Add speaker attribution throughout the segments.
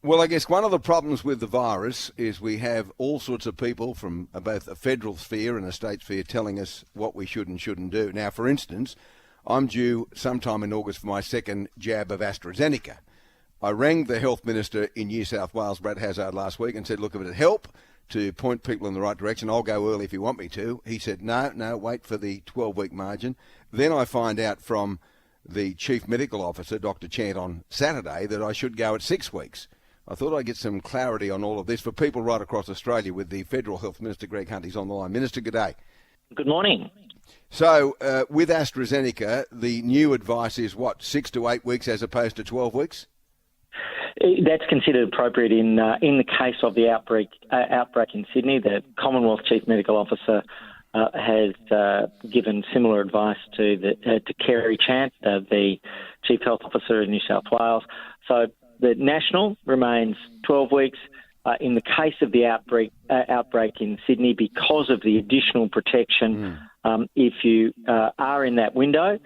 Speaker 1: Well, I guess one of the problems with the virus is we have all sorts of people from both a federal sphere and a state sphere telling us what we should and shouldn't do. Now, for instance, I'm due sometime in August for my second jab of AstraZeneca. I rang the health minister in New South Wales, Brad Hazzard, last week and said, look, if it'd help to point people in the right direction, I'll go early if you want me to. He said, no, wait for the 12-week margin. Then I find out from the Chief Medical Officer, Dr. Chant, on Saturday that I should go at 6 weeks. I thought I'd get some clarity on all of this for people right across Australia with the Federal Health Minister, Greg Hunt, is on the line. Minister, good day.
Speaker 2: Good morning.
Speaker 1: So with AstraZeneca, the new advice is what, 6 to 8 weeks as opposed to 12 weeks?
Speaker 2: That's considered appropriate in the case of the outbreak in Sydney. The Commonwealth Chief Medical Officer has given similar advice to Kerry Chant, the Chief Health Officer in New South Wales. So the national remains 12 weeks. In the case of the outbreak in Sydney, because of the additional protection, if you are in that window,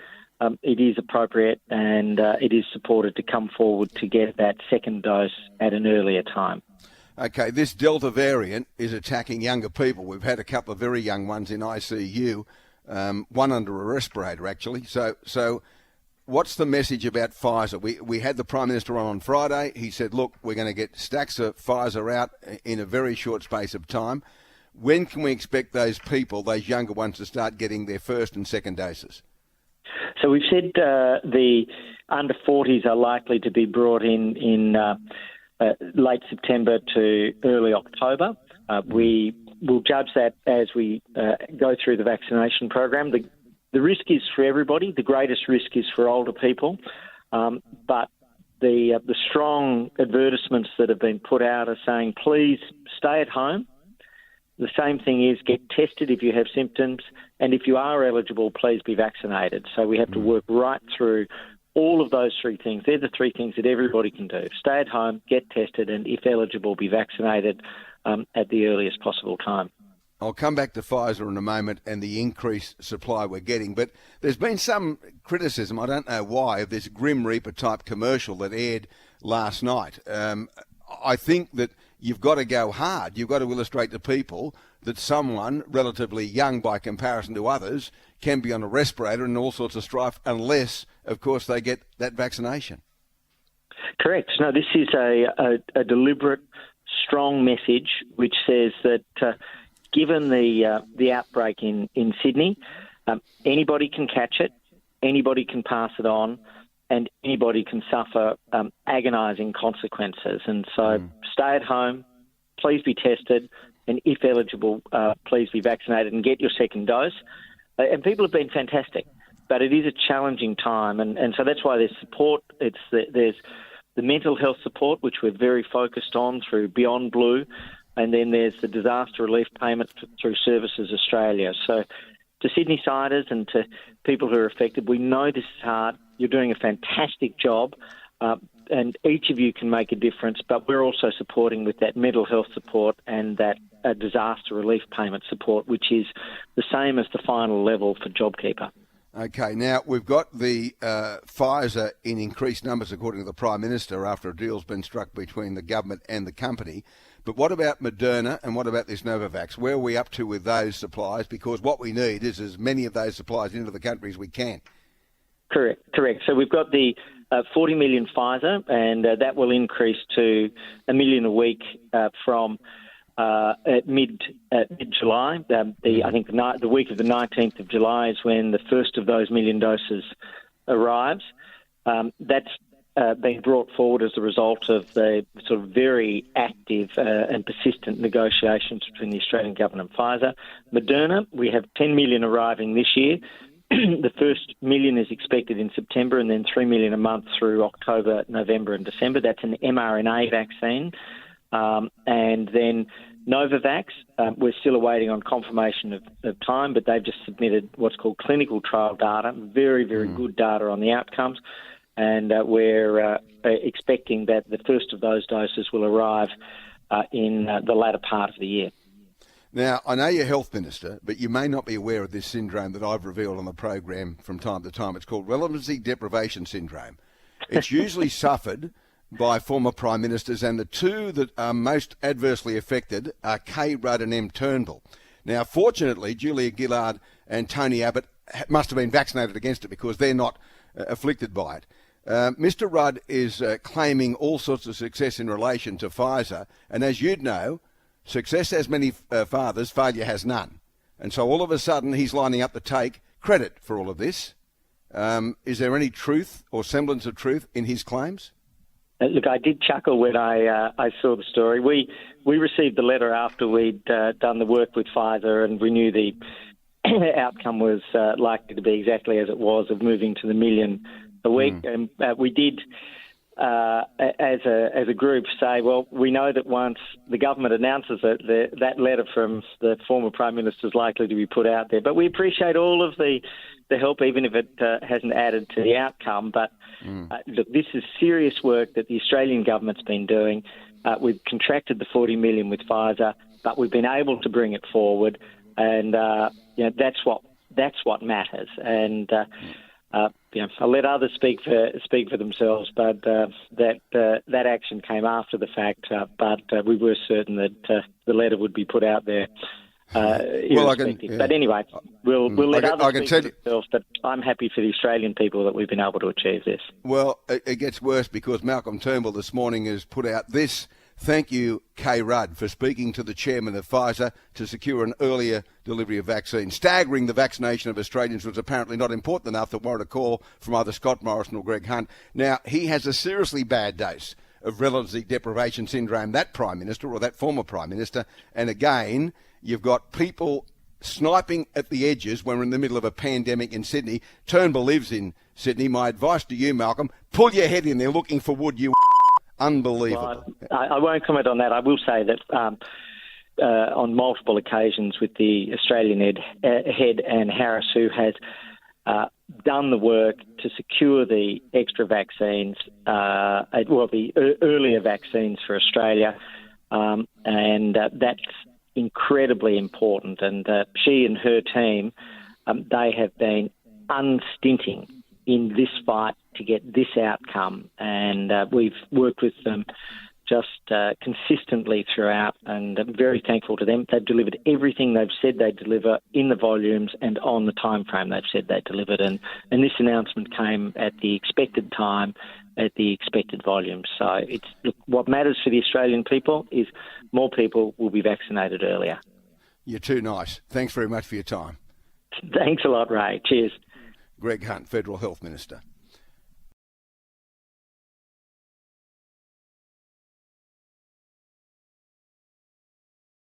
Speaker 2: it is appropriate and it is supported to come forward to get that second dose at an earlier time.
Speaker 1: Okay, this Delta variant is attacking younger people. We've had a couple of very young ones in ICU, one under a respirator actually. So what's the message about Pfizer? We had the Prime Minister on Friday. He said, look, we're going to get stacks of Pfizer out in a very short space of time. When can we expect those people, those younger ones, to start getting their first and second doses?
Speaker 2: So we've said the under 40s are likely to be brought in late September to early October. We will judge that as we go through the vaccination program. The risk is for everybody. The greatest risk is for older people. But the strong advertisements that have been put out are saying, please stay at home. The same thing is get tested if you have symptoms, and if you are eligible, please be vaccinated. So we have to work right through all of those three things. They're the three things that everybody can do. Stay at home, get tested, and if eligible, be vaccinated at the earliest possible time.
Speaker 1: I'll come back to Pfizer in a moment and the increased supply we're getting, but there's been some criticism, I don't know why, of this Grim Reaper type commercial that aired last night. I think that you've got to go hard. You've got to illustrate to people that someone relatively young by comparison to others can be on a respirator and all sorts of strife unless, of course, they get that vaccination.
Speaker 2: Correct. No, this is a deliberate, strong message which says that given the outbreak in Sydney, anybody can catch it, anybody can pass it on, and anybody can suffer agonising consequences. And so stay at home, please be tested, and if eligible, please be vaccinated and get your second dose. And people have been fantastic, but it is a challenging time. And so that's why there's support. There's the mental health support, which we're very focused on through Beyond Blue, and then there's the disaster relief payments through Services Australia. So to Sydney-siders and to people who are affected, we know this is hard. You're doing a fantastic job, and each of you can make a difference, but we're also supporting with that mental health support and that disaster relief payment support, which is the same as the final level for JobKeeper.
Speaker 1: Okay, now we've got the Pfizer in increased numbers, according to the Prime Minister, after a deal's been struck between the government and the company. But what about Moderna and what about this Novavax? Where are we up to with those supplies? Because what we need is as many of those supplies into the country as we can.
Speaker 2: Correct. So we've got the 40 million Pfizer, and that will increase to 1 million a week from at mid-July. I think the week of the 19th of July is when the first of those 1 million doses arrives. That's being brought forward as a result of the sort of very active and persistent negotiations between the Australian government and Pfizer. Moderna, we have 10 million arriving this year. The first 1 million is expected in September, and then 3 million a month through October, November and December. That's an mRNA vaccine. And then Novavax, we're still awaiting on confirmation of time, but they've just submitted what's called clinical trial data, very, very good data on the outcomes. And we're expecting that the first of those doses will arrive in the latter part of the year.
Speaker 1: Now, I know you're Health Minister, but you may not be aware of this syndrome that I've revealed on the program from time to time. It's called relevancy deprivation syndrome. It's usually suffered by former Prime Ministers, and the two that are most adversely affected are Kay Rudd and M Turnbull. Now, fortunately, Julia Gillard and Tony Abbott must have been vaccinated against it because they're not afflicted by it. Mr Rudd is claiming all sorts of success in relation to Pfizer, and as you'd know, success has many fathers, failure has none. And so all of a sudden he's lining up to take credit for all of this. Is there any truth or semblance of truth in his claims?
Speaker 2: Look, I did chuckle when I saw the story. We received the letter after we'd done the work with Pfizer, and we knew the outcome was likely to be exactly as it was, of moving to the million a week. And we did, as a group, say, well, we know that once the government announces it, that letter from the former Prime Minister is likely to be put out there. But we appreciate all of the help, even if it hasn't added to the outcome. But look, this is serious work that the Australian government's been doing. We've contracted the 40 million with Pfizer, but we've been able to bring it forward, and that's what matters. And I'll let others speak for themselves, but that action came after the fact. But we were certain that the letter would be put out there. But anyway, we'll let others speak for themselves, but I'm happy for the Australian people that we've been able to achieve this.
Speaker 1: Well, it gets worse because Malcolm Turnbull this morning has put out this. Thank you, Kay Rudd, for speaking to the chairman of Pfizer to secure an earlier delivery of vaccines. Staggering the vaccination of Australians was apparently not important enough to warrant a call from either Scott Morrison or Greg Hunt. Now, he has a seriously bad dose of relative deprivation syndrome, that Prime Minister or that former Prime Minister. And again, you've got people sniping at the edges when we're in the middle of a pandemic in Sydney. Turnbull lives in Sydney. My advice to you, Malcolm, pull your head in there looking for wood, you unbelievable.
Speaker 2: Well, I won't comment on that. I will say that on multiple occasions with the Australian head and Harris, who has done the work to secure the extra vaccines, the earlier vaccines for Australia, and that's incredibly important. And she and her team, they have been unstinting in this fight to get this outcome, and we've worked with them just consistently throughout, and I'm very thankful to them. They've delivered everything they've said they'd deliver in the volumes and on the time frame they've said they delivered, and this announcement came at the expected time, at the expected volumes. So what matters for the Australian people is more people will be vaccinated earlier.
Speaker 1: You're too nice. Thanks very much for your time.
Speaker 2: Thanks a lot, Ray. Cheers.
Speaker 1: Greg Hunt, Federal Health Minister.